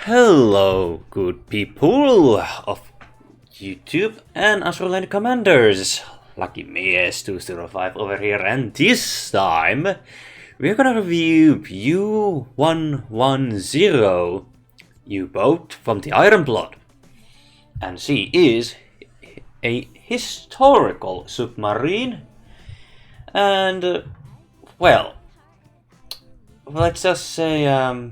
Hello, good people of YouTube and Azur Commanders. Lucky me S205 over here, and this time we're gonna review U-110 U-boat from the Iron Blood. And she is a historical submarine, and well, let's just say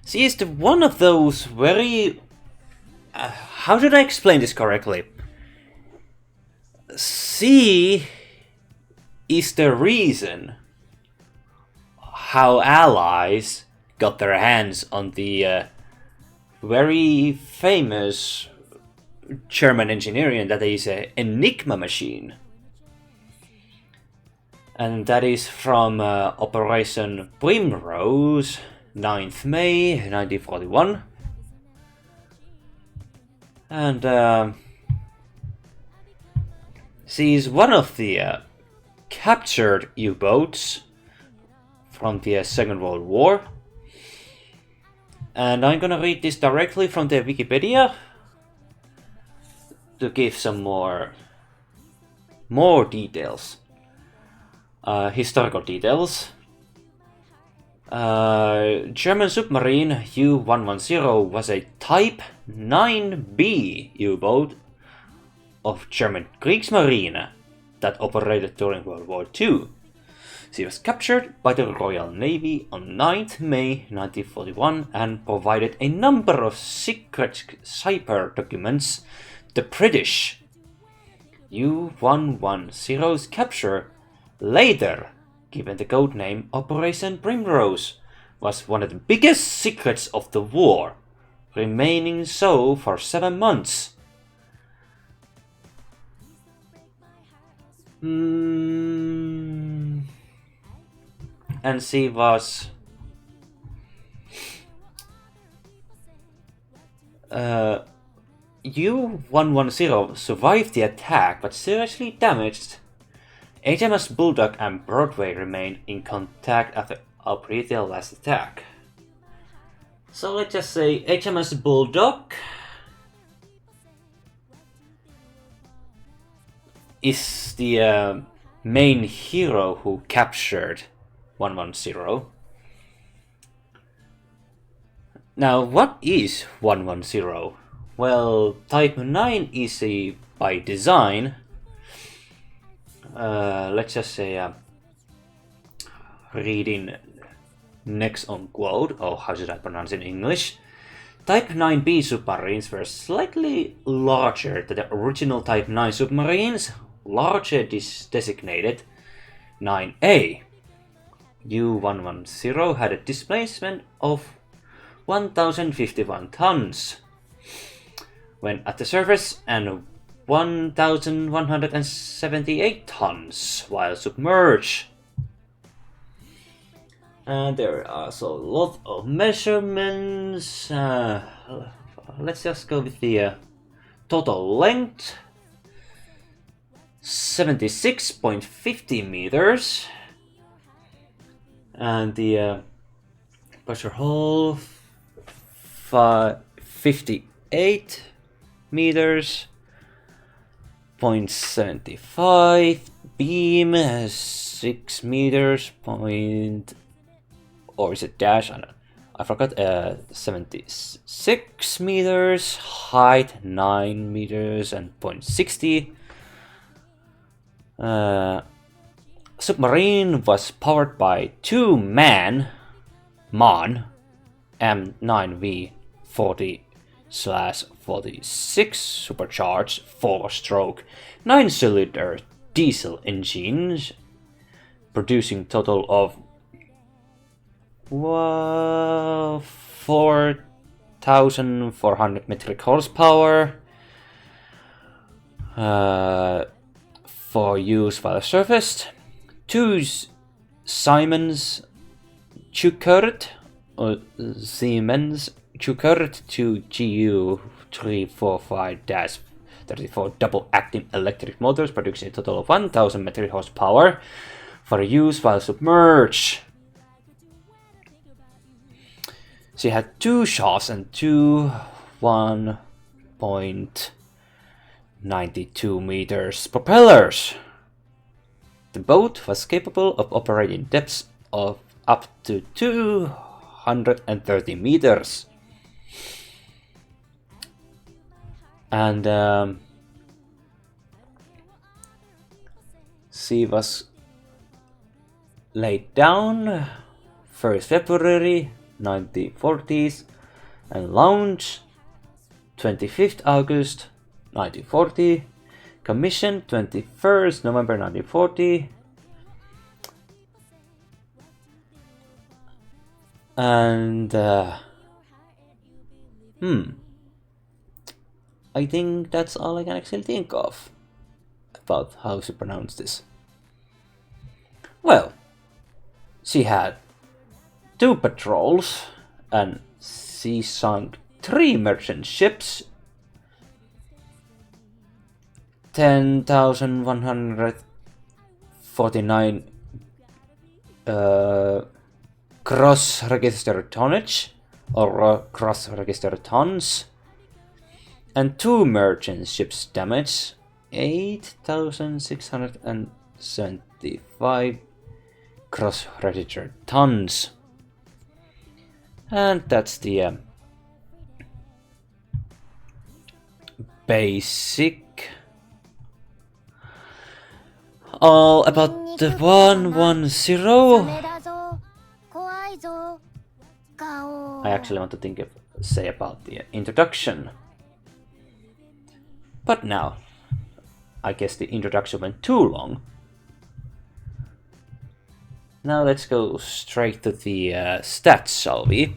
she is one of those very... how should I explain this correctly? She is the reason how Allies got their hands on the very famous German engineering that is an Enigma machine. And that is from Operation Primrose, 9th May 1941, and she is one of the captured U-boats from the Second World War, and I'm gonna read this directly from the Wikipedia to give some more details, historical details. German submarine U-110 was a Type 9B U-boat of German Kriegsmarine that operated during World War II. She was captured by the Royal Navy on 9th May 1941 and provided a number of secret cyber documents to the British. U-110's capture later, given the codename Operation Primrose, was one of the biggest secrets of the war, remaining so for 7 months. And she was U-110 survived the attack but seriously damaged. HMS Bulldog and Broadway remained in contact after the last attack. So let's just say HMS Bulldog is the main hero who captured 110. Now, what is 110? Well, Type 9 is by design. Let's just say reading next on quote, or how should I pronounce it in English? Type 9B submarines were slightly larger than the original Type 9 submarines, larger designated 9A. U-110 had a displacement of 1,051 tons when at the surface and 1,178 tons while submerged. And there are also a lot of measurements. Let's just go with the total length: 76.50 meters, and the pressure hull 58 meters. 0.75 beam 6 meters or is it dash? I forgot. 76 meters, height 9 meters and 0.60. Submarine was powered by two MAN M9V40/46 supercharged 4-stroke 9-cylinder diesel engines, producing total of 4,400 metric horsepower for use while surfaced. Two Siemens Chuckert to GU 345-34 double-acting electric motors, producing a total of 1,000 metric horsepower for use while submerged. She had 2 shafts and 2 1.92 meters propellers. The boat was capable of operating depths of up to 230 meters. And she was laid down 1st February 1940s and launched 25th August 1940, commissioned 21st November 1940, and I think that's all I can actually think of about how to pronounce this. Well, she had 2 patrols and she sunk 3 merchant ships, 10,149 cross-register tonnage or cross-register tons, and 2 merchant ships damaged, 8,675 cross-register tons. And that's the basic all about the 110. I actually want to say about the introduction. But now, I guess the introduction went too long. Now let's go straight to the stats, shall we?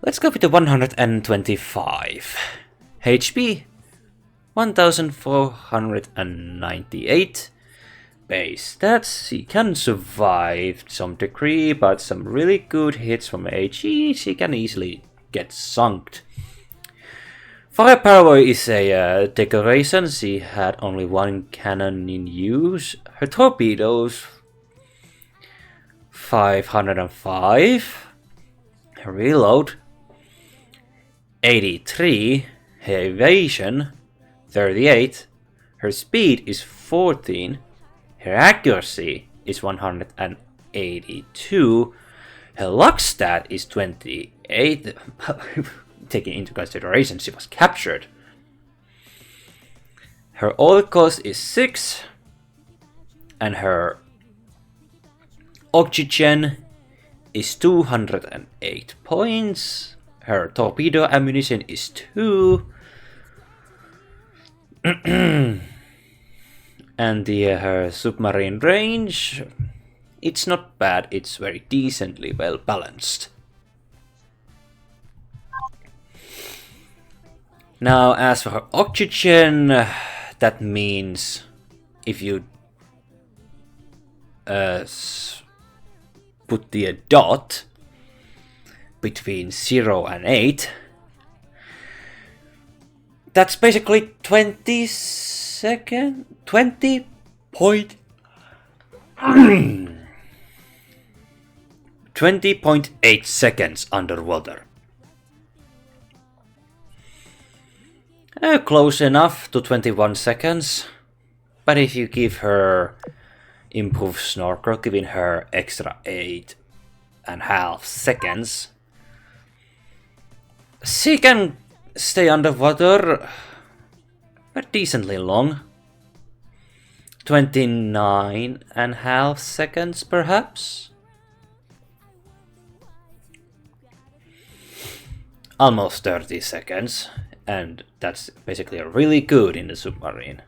Let's go with the 125. HP 1498. Base stats, she can survive to some degree, but some really good hits from HE, she can easily get sunked. Firepower is a decoration. She had only 1 cannon in use. Her torpedoes 505. Her reload 83. Her evasion 38. Her speed is 14. Her accuracy is 182. Her luck stat is 28. Taking into consideration she was captured. Her oil cost is 6. And her oxygen is 208 points. Her torpedo ammunition is 2. And her submarine range, it's not bad, it's very decently well balanced. Now, as for her oxygen, that means if you put the dot between 0 and 8, that's basically 20.8 seconds underwater. Close enough to 21 seconds, but if you give her improved snorkel, giving her extra 8.5 seconds, she can stay underwater decently long. 29.5 seconds perhaps? Almost 30 seconds, and that's basically really good in the submarine.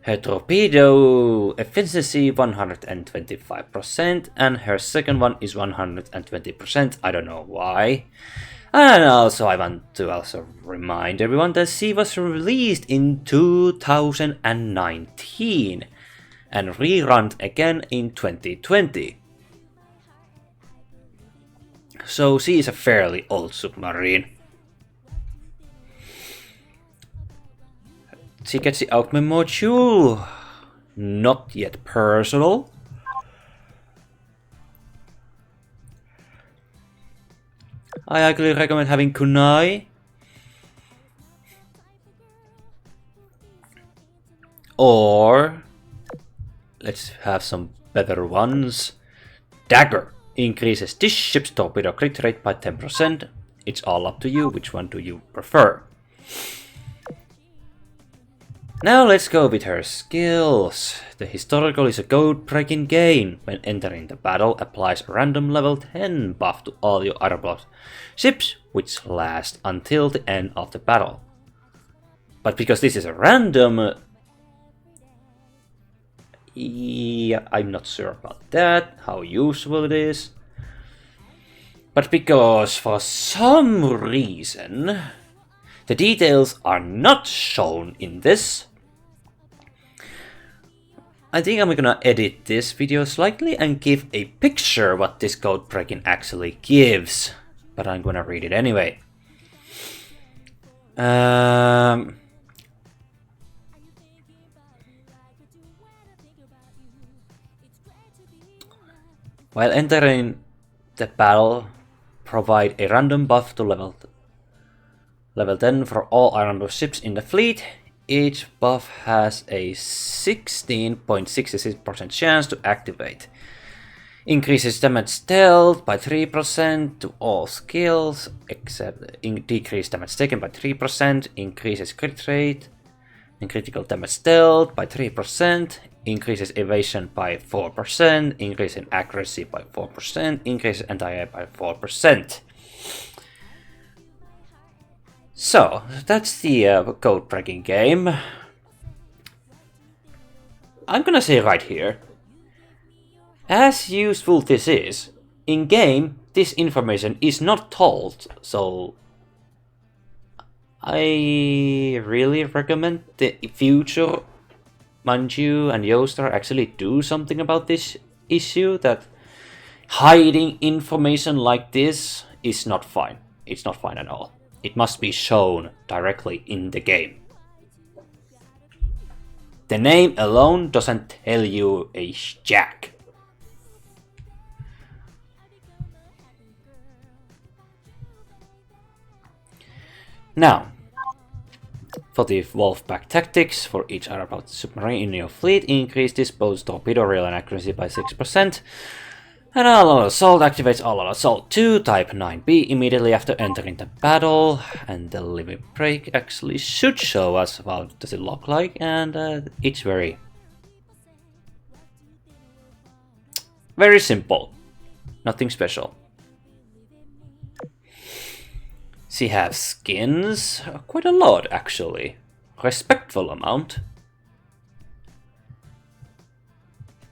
Her torpedo efficiency 125%, and her second one is 120%. I don't know why. And also I want to also remind everyone that she was released in 2019 and rerun again in 2020. So she is a fairly old submarine. She gets the Outman module, not yet personal. I highly recommend having kunai. Or let's have some better ones. Dagger increases this ship's torpedo crit rate by 10%. It's all up to you, which one do you prefer? Now let's go with her skills. The historical is a code-breaking game. When entering the battle, applies a random level 10 buff to all your other ships, which lasts until the end of the battle. But because this is a random... yeah, I'm not sure about that, how useful it is. But because for some reason the details are not shown in this, I think I'm gonna edit this video slightly and give a picture what this code breaking actually gives. But I'm gonna read it anyway. While entering the battle, provide a random buff to level 10 for all Iron ships in the fleet. Each buff has a 16.66% chance to activate. Increases damage dealt by 3% to all skills, except decrease damage taken by 3%, increases crit rate and critical damage dealt by 3%, increases evasion by 4%, increase in accuracy by 4%, increases anti-air by 4%. So, that's the code breaking game. I'm gonna say right here, as useful this is, in game this information is not told, so I really recommend the future Manju and Yoster actually do something about this issue, that hiding information like this is not fine. It's not fine at all. It must be shown directly in the game. The name alone doesn't tell you a jack. Now, for the Wolfpack tactics, for each aircraft submarine in your fleet, increase disposed torpedo reel and accuracy by 6%. And all-out assault activates all-out assault 2 type 9B immediately after entering the battle. And the limit break actually should show us what does it look like, and it's very simple, nothing special. She has skins, quite a lot actually, respectful amount.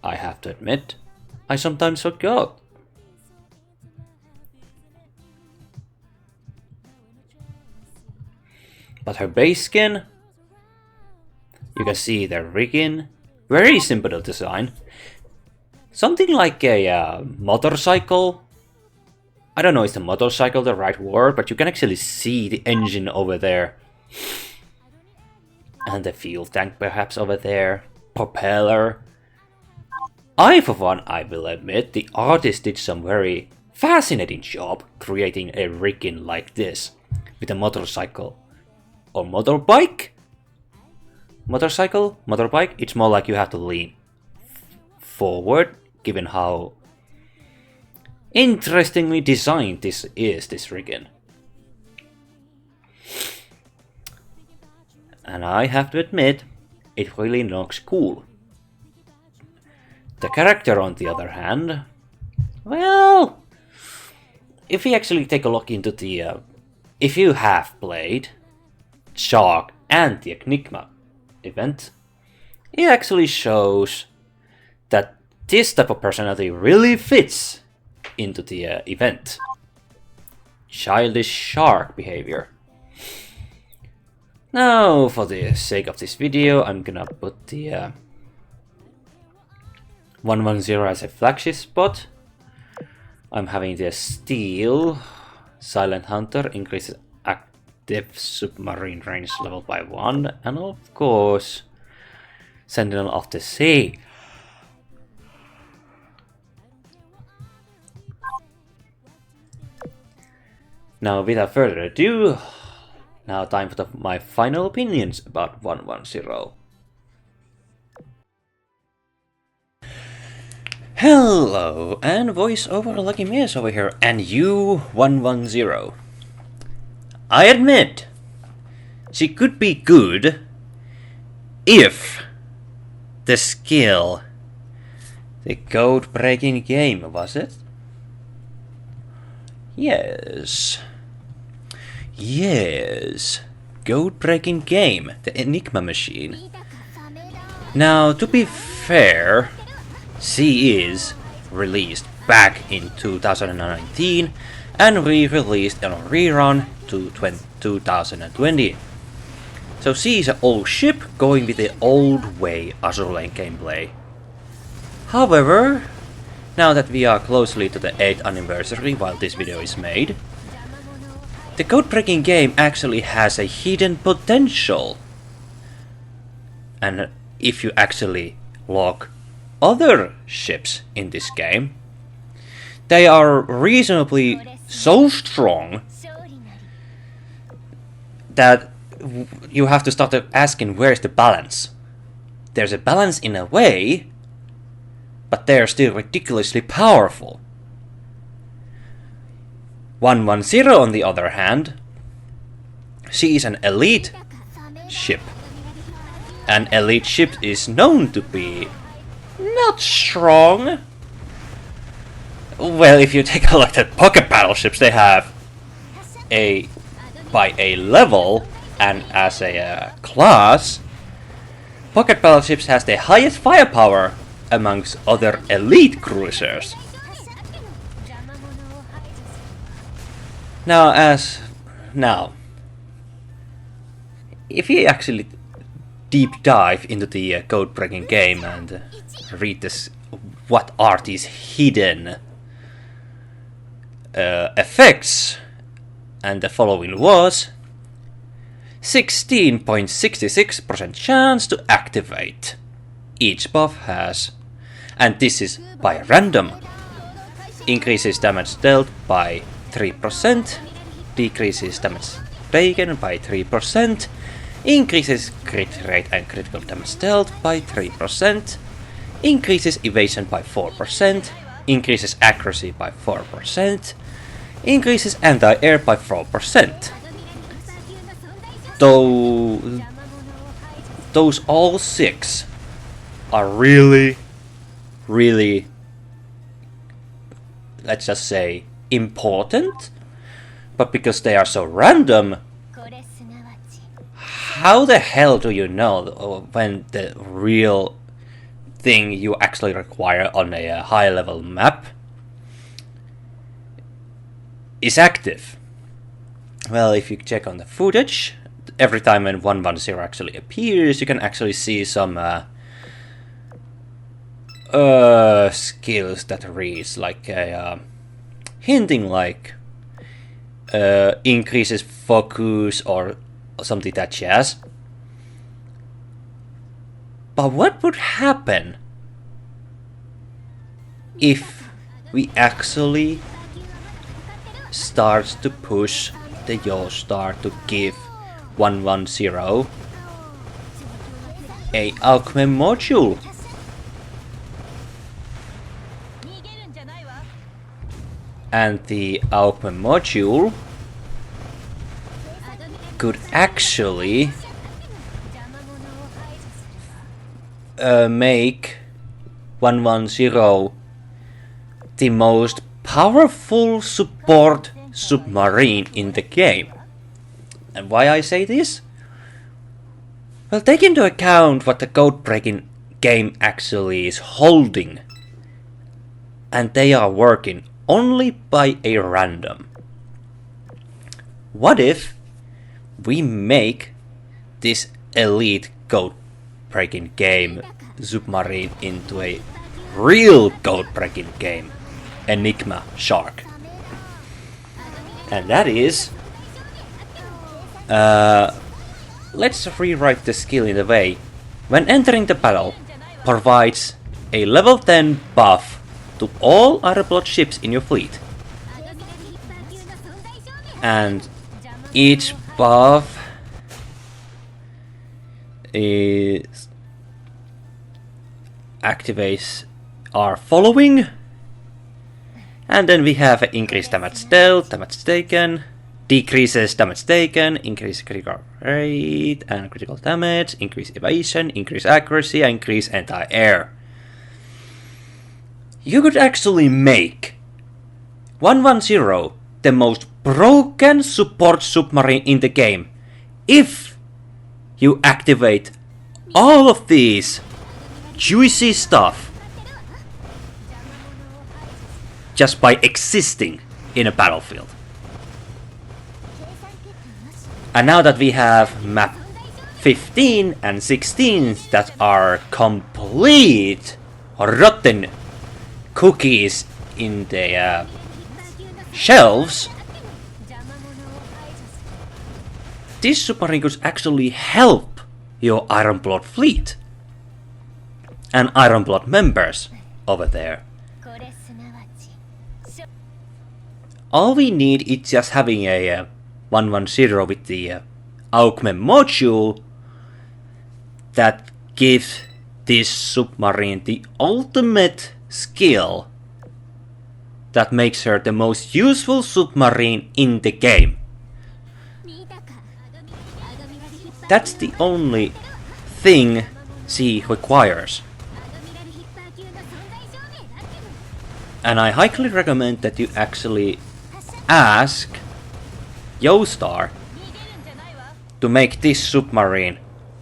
I have to admit, I sometimes forgot. But her base skin, you can see the rigging, very simple design. Something like a motorcycle. I don't know, is the motorcycle the right word, but you can actually see the engine over there. And the fuel tank perhaps over there. Propeller. For one, I will admit, the artist did some very fascinating job creating a rigging like this. With a motorcycle. Or motorbike? Motorcycle? Motorbike? It's more like you have to lean forward, given how interestingly designed this rigging. And I have to admit, it really looks cool. The character, on the other hand, well, if we actually take a look into the, if you have played Shark and the Enigma event, it actually shows that this type of personality really fits into the event. Childish shark behavior. Now, for the sake of this video, I'm gonna put the 110 as a flagship spot. I'm having the Steel Silent Hunter, increases active submarine range level by 1, and of course Sentinel of the Sea. Now, without further ado, now time for my final opinions about 110. Hello, and voiceover Lucky Miss over here, and U-110. I admit, she could be good if the skill, the code-breaking game, was it? Yes. Yes. Code-breaking game, the Enigma machine. Now, to be fair, she is released back in 2019 and re-released on a rerun to 2020. So she is an old ship going with the old way Azur lane gameplay. However, now that we are closely to the 8th anniversary while this video is made, the code-breaking game actually has a hidden potential. And if you actually log other ships in this game, they are reasonably so strong that you have to start asking where's the balance. There's a balance in a way, but they're still ridiculously powerful. 110 on the other hand, she is an elite ship. An elite ship is known to be not strong. Well, if you take a look at pocket battleships, they have by a level and as a class, pocket battleships has the highest firepower amongst other elite cruisers. Now, if you actually deep dive into the code-breaking game and read this, what are these hidden effects, and the following was 16.66% chance to activate. Each buff has, and this is by random, increases damage dealt by 3%, decreases damage taken by 3%, increases crit rate and critical damage dealt by 3%, increases evasion by 4%, increases accuracy by 4%, increases anti-air by 4%. Those all 6 are really, let's just say, important, but because they are so random, how the hell do you know when the real thing you actually require on a high level map is active? Well, if you check on the footage, every time when 110 actually appears, you can actually see some skills that reads like hinting like increases focus or something that jazz. But what would happen if we actually start to push the Yo-Star to give 110 a Alchemy module? And the Alchemy module could actually make 110 the most powerful support submarine in the game. And why I say this? Well, take into account what the code-breaking game actually is holding, and they are working only by a random. What if we make this elite code-breaking game submarine into a real code-breaking game, Enigma Shark? And that is, let's rewrite the skill in a way. When entering the battle, provides a level 10 buff to all Aeroplot ships in your fleet. And each buff is activates our following. And then we have increased damage dealt, damage taken, decreases damage taken, increase critical rate and critical damage, increase evasion, increase accuracy, and increase anti-air. You could actually make 110 the most broken support submarine in the game if you activate all of these juicy stuff just by existing in a battlefield. And now that we have map 15 and 16 that are complete rotten cookies in the shelves, this submarine could actually help your Ironblood fleet and Ironblood members over there. All we need is just having a 110 with the augment module that gives this submarine the ultimate skill that makes her the most useful submarine in the game. That's the only thing she requires. And I highly recommend that you actually ask Joestar to make this submarine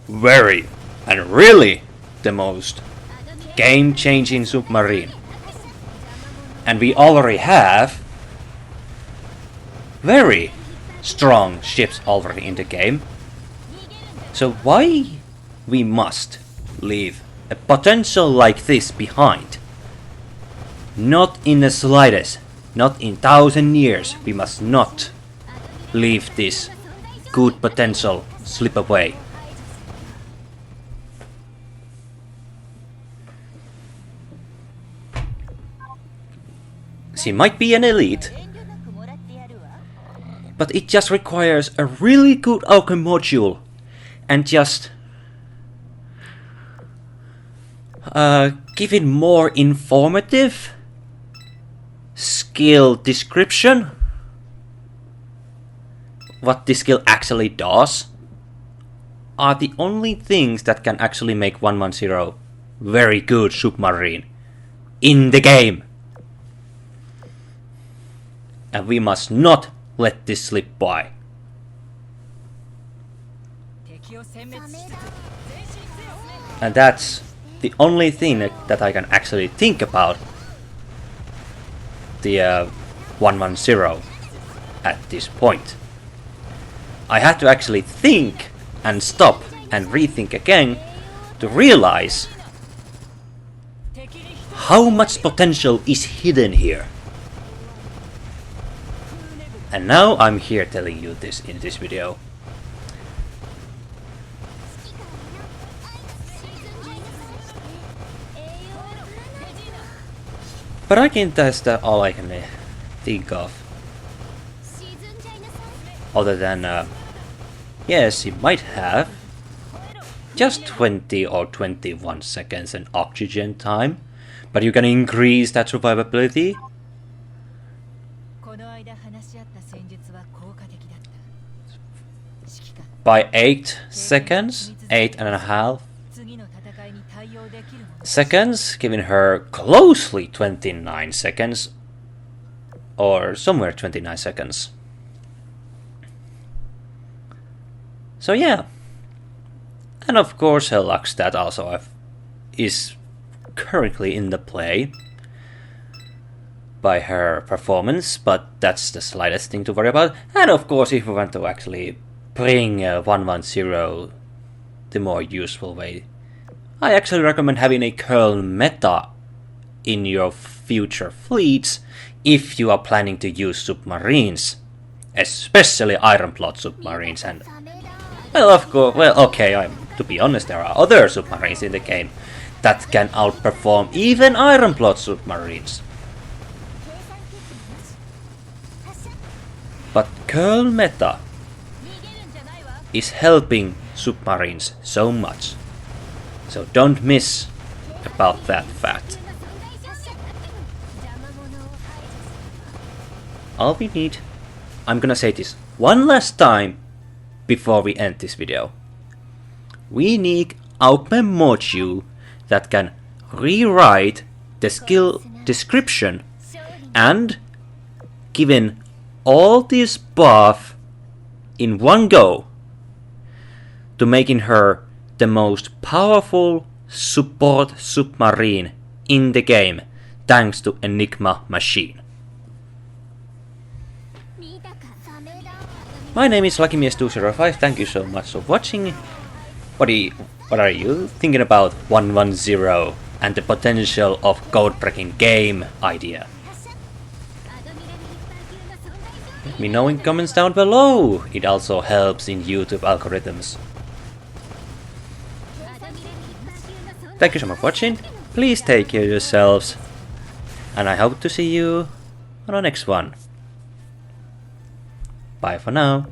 very and really the most game-changing submarine. And we already have very strong ships already in the game. So why we must leave a potential like this behind? Not in the slightest. Not in 1,000 years. We must not leave this good potential slip away. She might be an elite, but it just requires a really good augment module and just give it more informative skill description, what this skill actually does, are the only things that can actually make 110 very good submarine in the game. And we must not let this slip by. And that's the only thing that I can actually think about the 110 at this point. I had to actually think and stop and rethink again to realize how much potential is hidden here. And now I'm here telling you this in this video. But I think that's all I can think of. Other than, yes, it might have just 20 or 21 seconds in oxygen time, but you can increase that survivability by 8 seconds, 8.5 seconds, giving her closely 29 seconds, or somewhere 29 seconds. So yeah, and of course her luck stat also is currently in the play by her performance, but that's the slightest thing to worry about. And of course, if we want to actually bring 110 the more useful way, I actually recommend having a curl meta in your future fleets if you are planning to use submarines, especially Ironblood submarines. And well, of course, well, okay, to be honest, there are other submarines in the game that can outperform even Ironblood submarines. But curl meta is helping submarines so much. So don't miss about that fact. All we need, I'm gonna say this one last time before we end this video. We need Augment module that can rewrite the skill description and given all this buff in one go to making her the most powerful support submarine in the game thanks to Enigma machine. My name is LuckyMias205, thank you so much for watching. What are you thinking about 110 and the potential of code-breaking game idea? Let me know in comments down below, it also helps in YouTube algorithms. Thank you so much for watching, please take care of yourselves, and I hope to see you on the next one. Bye for now.